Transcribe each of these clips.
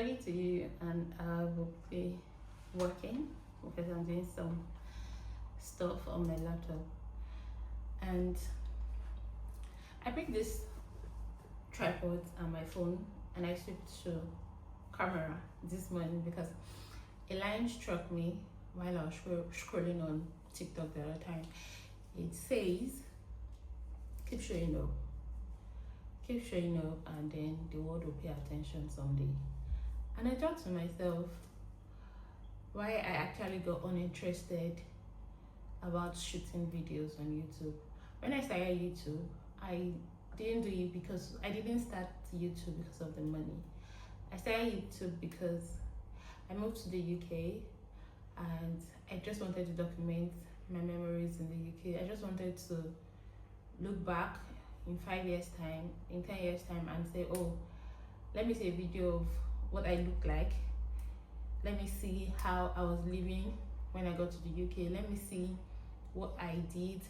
talking to you and I will be working because I'm doing some stuff on my laptop, and I picked this tripod and my phone and I switched to camera this morning because a line struck me while I was scrolling on TikTok the other time. It says, keep showing up, and then the world will pay attention someday. And I thought to myself, why I actually got uninterested about shooting videos on YouTube. When I started YouTube, I didn't do it because I didn't start YouTube because of the money. I started YouTube because I moved to the UK and I just wanted to document my memories in the UK. I just wanted to look back in 5 years time, in 10 years time, and say, oh, let me see a video of what I look like. Let me see how I was living when I got to the UK. Let me see what I did,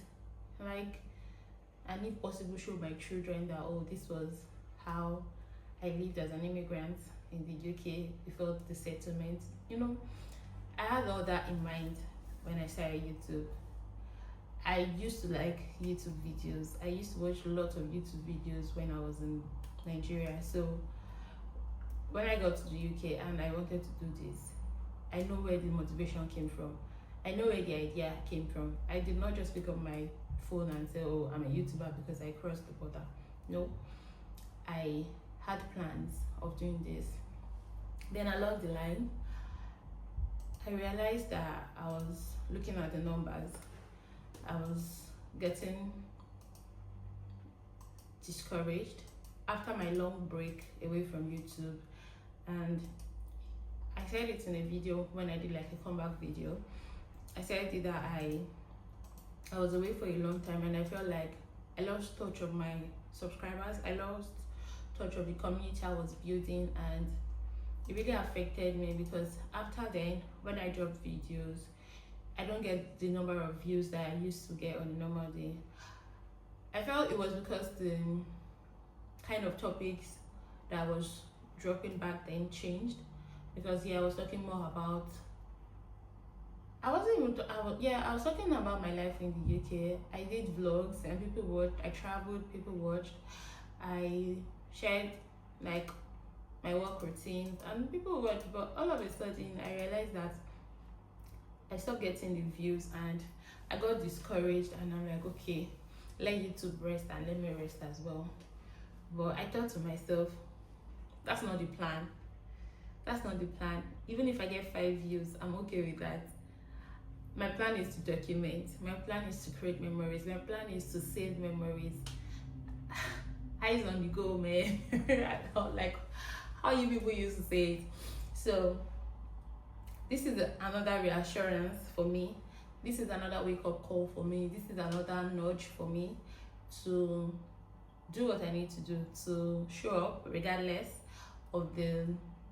and if possible show my children that, oh, this was how I lived as an immigrant in the UK before the settlement. I had all that in mind when I started YouTube. I used to like YouTube videos. I used to watch a lot of YouTube videos when I was in Nigeria. So when I got to the UK and I wanted to do this, I know where the motivation came from. I know where the idea came from. I did not just pick up my phone and say, oh, I'm a YouTuber because I crossed the border. No, I had plans of doing this. Then along the line, I realized that I was looking at the numbers. I was getting discouraged after my long break away from YouTube, and I said it in a video when I did like a comeback video. I said that I was away for a long time and I felt like I lost touch of my subscribers. I lost touch of the community I was building, and it really affected me because after then, when I drop videos, I don't get the number of views that I used to get on a normal day. I felt it was because the kind of topics that I was dropping back then changed, because I was talking more about I was talking about my life in the UK. I did vlogs and people watched. I traveled, people watched. I shared like my work routines and people watched, but all of a sudden I realized that I stopped getting the views and I got discouraged, and I'm like, okay, let YouTube rest and let me rest as well. But I thought to myself, that's not the plan. That's not the plan. Even if I get 5 views, I'm okay with that. My plan is to document. My plan is to create memories. My plan is to save memories. Eyes on the go, man. Like how you people used to say it. So this is another reassurance for me. This is another wake-up call for me. This is another nudge for me to do what I need to do to show up regardless of the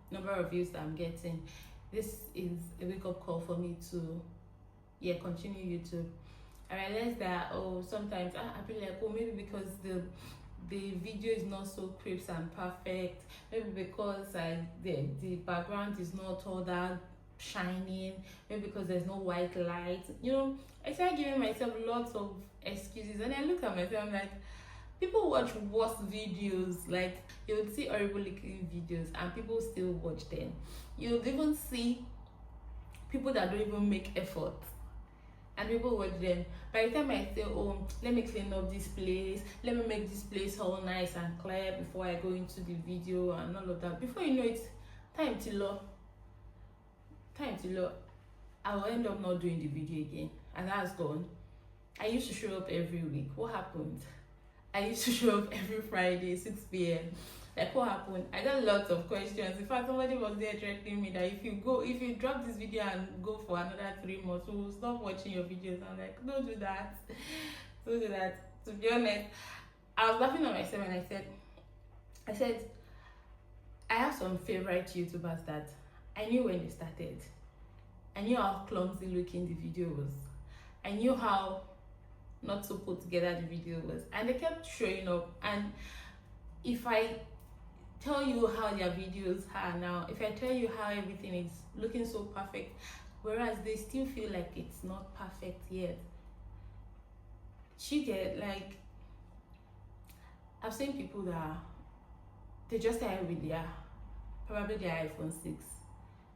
number of views that I'm getting. This is a wake-up call for me to continue YouTube. I realized that sometimes I be like, maybe because the video is not so crisp and perfect, maybe because the background is not all that shining, maybe because there's no white light. I started giving myself lots of excuses, and I look at myself, I'm like, people watch worse videos. Like, you would see horrible looking videos and people still watch them. You would even see people that don't even make effort and people watch them. By the time I say, oh, let me clean up this place, let me make this place all nice and clear before I go into the video and all of that, before you know it, time to low, I will end up not doing the video again, and that's gone. I used to show up every week. What happened? I used to show up every Friday, 6 p.m. Like, what happened? I got lots of questions. In fact, somebody was there threatening me that if you drop this video and go for another 3 months, we will stop watching your videos. I'm like, don't do that. Don't do that. To be honest, I was laughing at myself and I said, I have some favorite YouTubers that I knew when they started. I knew how clumsy looking the video was. I knew how not so put together the video was, and they kept showing up. And if I tell you how their videos are now, if I tell you how everything is looking so perfect, whereas they still feel like it's not perfect yet. She get like, I've seen people that they just started with their probably their iPhone 6,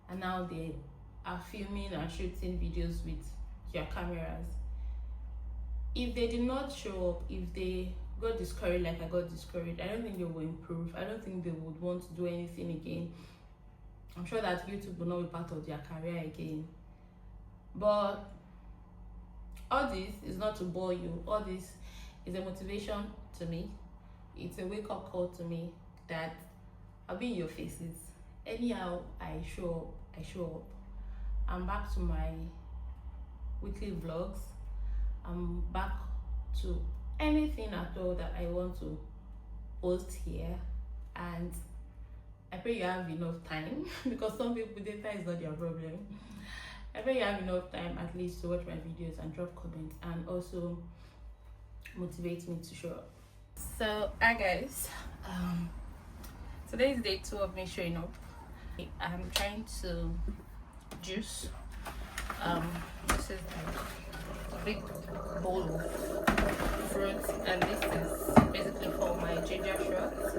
and now they are filming and shooting videos with their cameras. If they did not show up, if they got discouraged like I got discouraged, I don't think they will improve. I don't think they would want to do anything again. I'm sure that YouTube will not be part of their career again. But all this is not to bore you. All this is a motivation to me. It's a wake-up call to me that I'll be in your faces. Anyhow I show up. I'm back to my weekly vlogs. I'm back to anything at all that I want to post here, and I pray you have enough time because some people data is not their problem. I pray you have enough time at least to watch my videos and drop comments and also motivate me to show up. So hi guys, today is day 2 of me showing up. I'm trying to juice. This is like a big bowl of fruits, and this is basically for my ginger shots.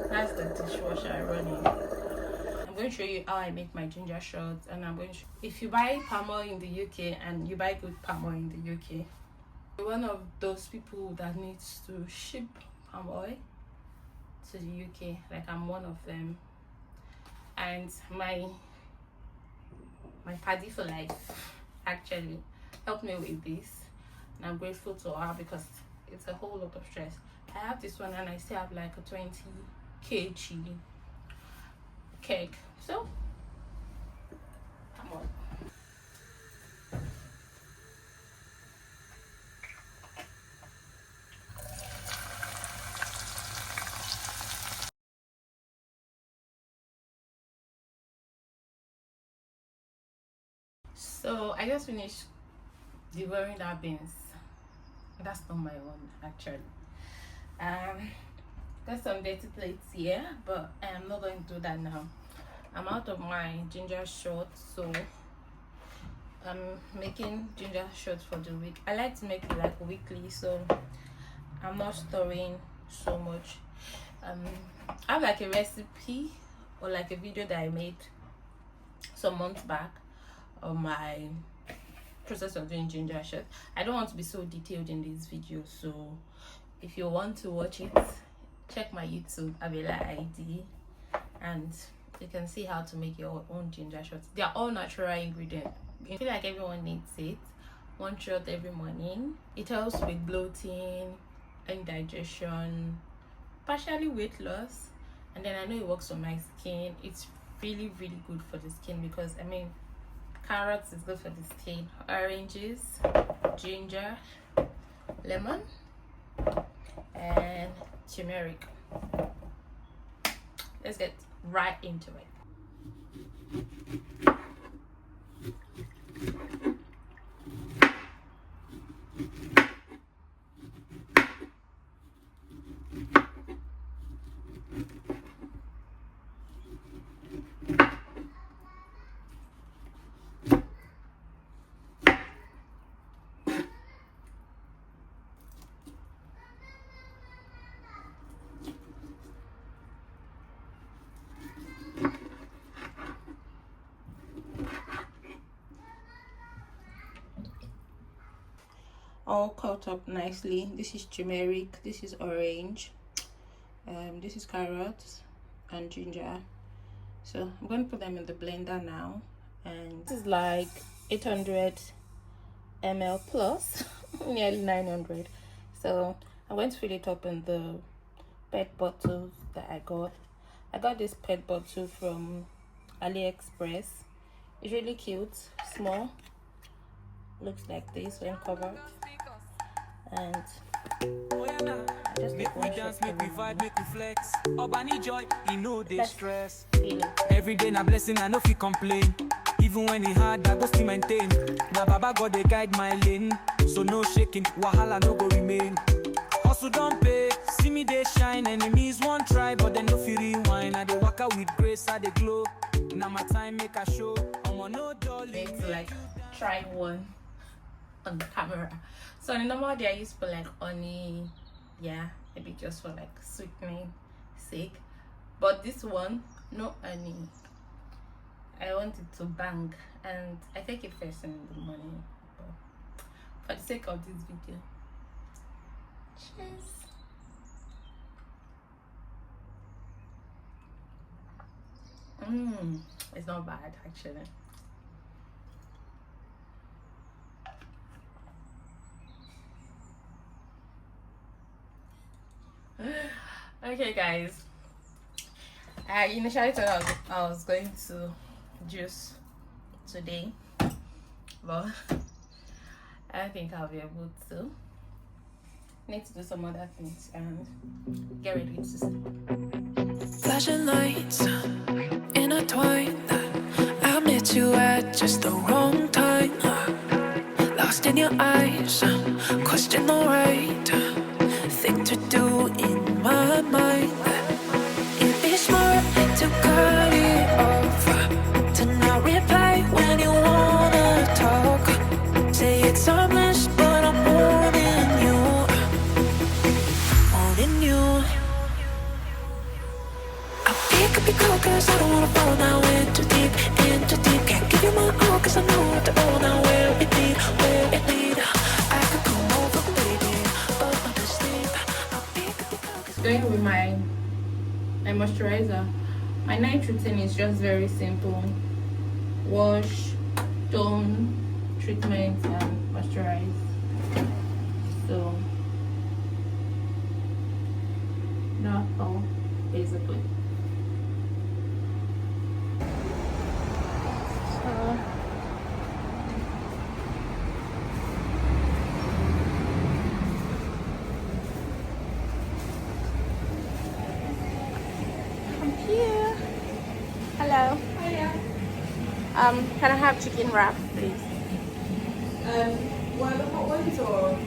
That's the dishwasher running. I'm going to show you how I make my ginger shots, and I'm going to if you buy palm oil in the UK and you buy good palm oil in the UK, you're one of those people that needs to ship palm oil to the UK. Like I'm one of them, and my paddy for life actually helped me with this, and I'm grateful to her because it's a whole lot of stress. I have this one and I still have like a 20 kg cake, so come on. So I just finished devouring that beans. That's not my own actually. Got some dirty plates here, but I'm not going to do that now. I'm out of my ginger shots, so I'm making ginger shots for the week. I like to make it like weekly, so I'm not storing so much. I have like a recipe or like a video that I made some months back on my process of doing ginger shots. I don't want to be so detailed in this video, so if you want to watch it, check my YouTube, Abiolahydee, and you can see how to make your own ginger shots. They are all natural ingredients. I feel like everyone needs it. 1 shot every morning. It helps with bloating, indigestion, partially weight loss, and then I know it works on my skin. It's really good for the skin because I mean carrots is good for the skin, oranges, ginger, lemon, and turmeric. Let's get right into it. All cut up nicely. This is turmeric, this is orange, this is carrots and ginger. So I'm going to put them in the blender now, and this is like 800 ml plus nearly 900. So I'm going to fill it up in the PET bottles that I got this PET bottle from AliExpress. It's really cute, small, looks like this when covered. And I just make we dance, make we vibe, make we flex. Urbani joy, you know they stress. Every day na blessing, I no fit complain. Even when it hard, I go still maintain. Na Baba God they guide my lane, so no shaking, wahala no go remain. Hustle don't pay, See me they shine, enemies won't try, but they no feel rewind. I dey walk out with grace, I dey glow. Now my time make a show. I'm on no dolly. Need to like try one on the camera. So in the normal day I used to put like honey, yeah, maybe just for like sweetening sake. But this one, no honey. I want it to bang, and I take it first in the morning. But for the sake of this video, cheers. It's not bad actually. Okay guys, I initially thought I was going to juice today, but I don't think I'll be able to. Need to do some other things and get ready to sleep. Flashing lights intertwined. I met you at just the wrong time. Lost in your eyes, question the right thing to do in my mind. It'd be smart to cut it off, to not reply when you wanna talk. Say it's harmless, but I'm warning you, warning you. I'll pick up your call 'cause I don't wanna fall now into deep, into deep. Can't give you my all 'cause I know what to all now, where it lead, where it lead. I could come over, baby, but I'm asleep. I'll pick up your call 'cause Going with my moisturizer. My night routine is just very simple: wash, tone, treatment, and moisturize. So that's all basically. So I'm here. Hello. Hiya. Can I have chicken wrap, please? Well, the hot ones or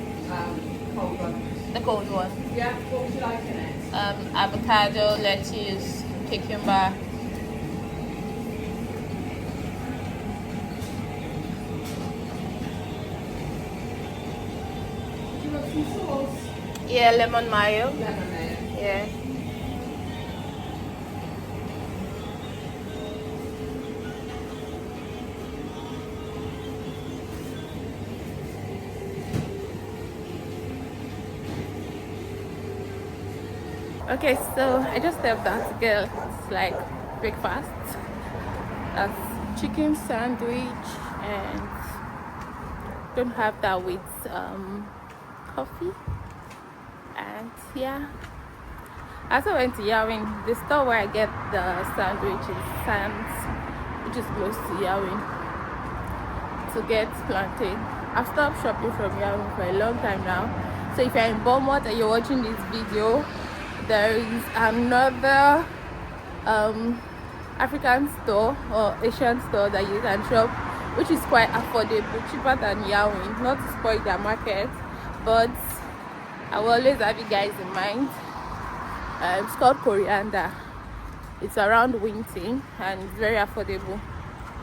cold ones? The cold one. Yeah, what would you like in it? Avocado, lettuce, cucumber. Would you like some sauce? Yeah, lemon mayo. Lemon mayo. Yeah. Okay, so I just helped that girl. It's like breakfast. That's chicken sandwich, and don't have that with coffee. And yeah, I also went to Yapping. The store where I get the sandwich is Sam's, which is close to Yapping, to get plantain. I've stopped shopping from Yapping for a long time now. So if you're in Beaumont and you're watching this video, there is another African store or Asian store that you can shop, which is quite affordable, cheaper than Yapping. Not to spoil their market, but I will always have you guys in mind. It's called Coriander. It's around Winton and it's very affordable,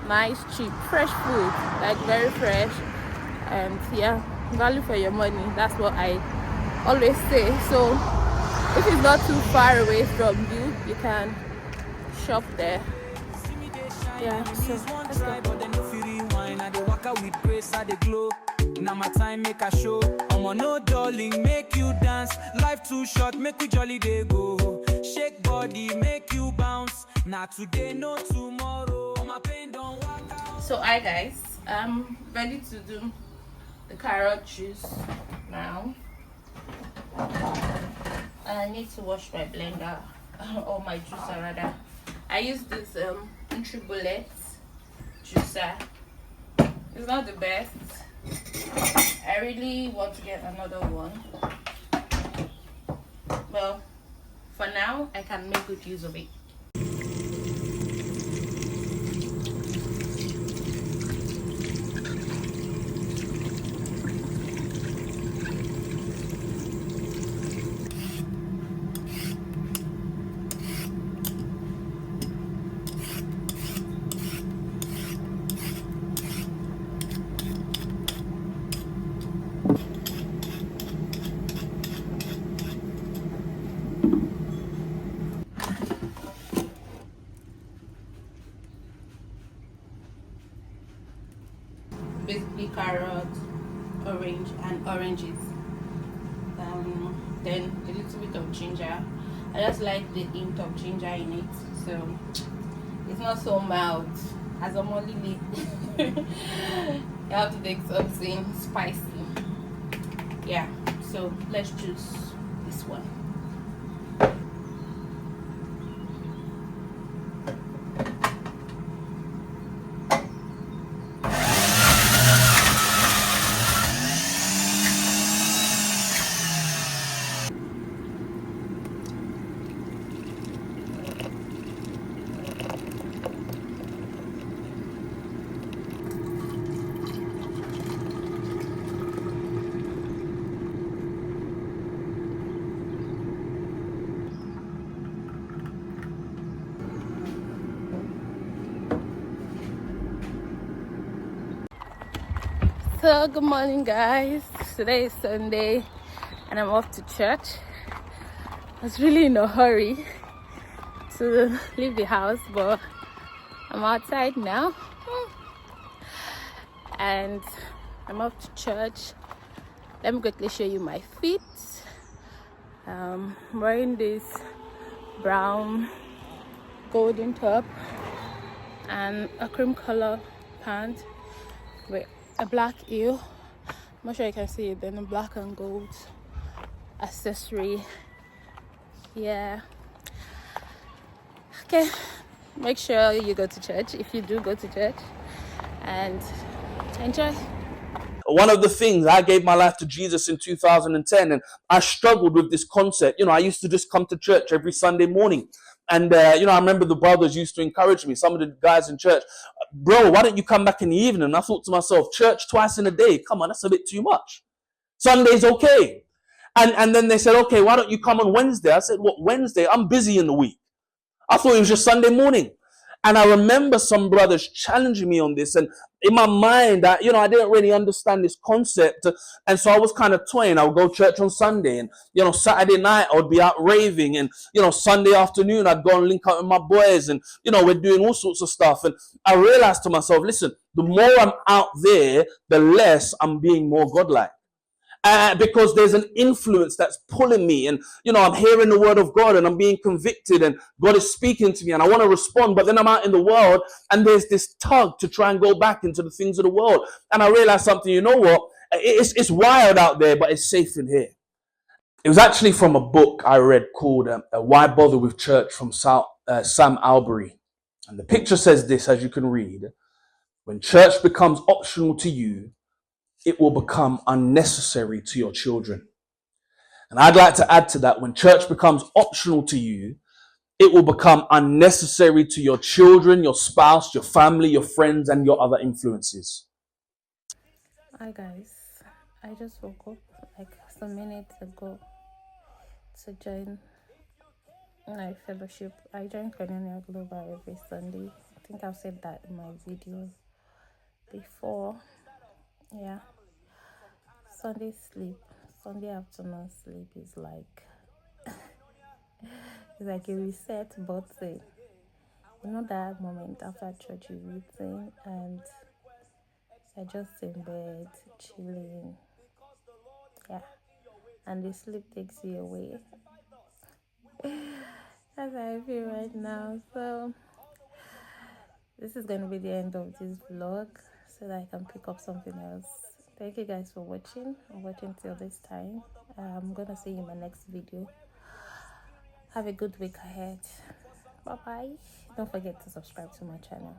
nice, cheap, fresh food, like very fresh, and yeah, value for your money. That's what I always say. So if it's not too far away from you, you can shop there. Yeah, so let's go. Now my time make a show. I'm on no darling, make you dance. Life too short, make we jolly day go. Shake body, make you bounce. Now today, no tomorrow. My pain don't walk out. So hi guys, I'm ready to do the carrot juice now. I need to wash my blender, or my juicer rather. I use this Bullet juicer. It's not the best. I really want to get another one. Well, for now I can make good use of it. basically carrot, orange, and oranges. Then a little bit of ginger. I just like the hint of ginger in it, so it's not so mild as a molly. You have to take something spicy. Yeah, so let's choose this one. So good morning guys, today is Sunday and I'm off to church. I was really in a hurry to leave the house, but I'm outside now and I'm off to church. Let me quickly show you my feet. I'm wearing this brown golden top and a cream color pant with a black heel. I'm not sure you can see it, then a black and gold accessory. Yeah, okay, make sure you go to church if you do go to church, and enjoy. One of the things, I gave my life to Jesus in 2010, and I struggled with this concept. I used to just come to church every Sunday morning. And, I remember the brothers used to encourage me, some of the guys in church, bro, why don't you come back in the evening? And I thought to myself, church twice in a day, come on, that's a bit too much. Sunday's okay. And then they said, okay, why don't you come on Wednesday? I said, what, Wednesday? I'm busy in the week. I thought it was just Sunday morning. And I remember some brothers challenging me on this. And in my mind, I didn't really understand this concept. And so I was kind of toying. I would go to church on Sunday. And, Saturday night, I would be out raving. And, Sunday afternoon, I'd go and link up with my boys. And, we're doing all sorts of stuff. And I realized to myself, listen, the more I'm out there, the less I'm being more godlike. Because there's an influence that's pulling me, and I'm hearing the word of God and I'm being convicted and God is speaking to me and I want to respond, but then I'm out in the world and there's this tug to try and go back into the things of the world. And I realized something, it's wild out there, but it's safe in here. It was actually from a book I read called Why Bother with Church from Sam Albury. And the picture says this, as you can read: when church becomes optional to you, it will become unnecessary to your children. And I'd like to add to that, when church becomes optional to you, it will become unnecessary to your children, your spouse, your family, your friends, and your other influences. Hi guys, I just woke up like some minutes ago to join my fellowship. I join Colonial Global every Sunday. I think I've said that in my video before. Yeah, Sunday afternoon sleep is like it's like a reset button. That moment after church you've eaten and you're just in bed chilling. Yeah, and the sleep takes you away. That's how I feel right now. So this is gonna be the end of this vlog, so that I can pick up something else. Thank you guys for watching till this time. I'm gonna see you in my next video. Have a good week ahead. Bye bye. Don't forget to subscribe to my channel.